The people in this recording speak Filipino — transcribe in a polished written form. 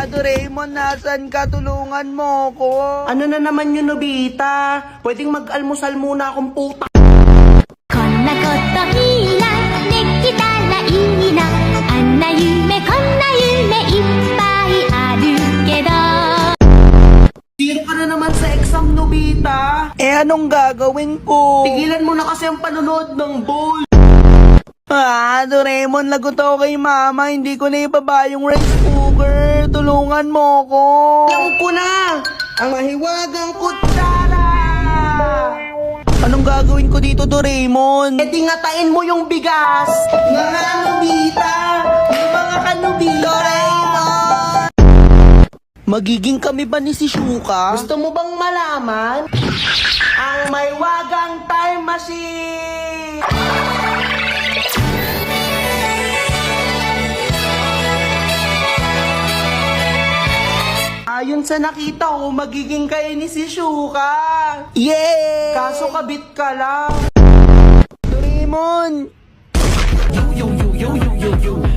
Doraemon, nasan ka? Tulungan mo ko. Ano na naman yun, Nobita? Pwedeng mag-almusal muna akong puta. こんなこといいなできたらいいなあんな夢こんな夢いっぱいあるけど Zero ka na naman sa exam, Nobita. Anong gagawin ko? Tigilan mo na kasi ang panonood ng ball. Doraemon, lagot ako kay mama. Hindi ko na ibaba yung rice cooker. Tulungan mo ko. Alam ko na! Ang mahiwagang kutsara! Anong gagawin ko dito, Doraemon? Ngatain mo yung bigas! Mga Nobita! Mga kanubita! Doraemon! Magiging kami ba ni si Shuka? Gusto mo bang malaman? Ang may wagang time machine! Ayon sa nakita ko, magiging kayo ni si Shuka. Yay! Kaso kabit ka lang. Doraemon! Yo, yo, yo, yo, yo, yo, yo.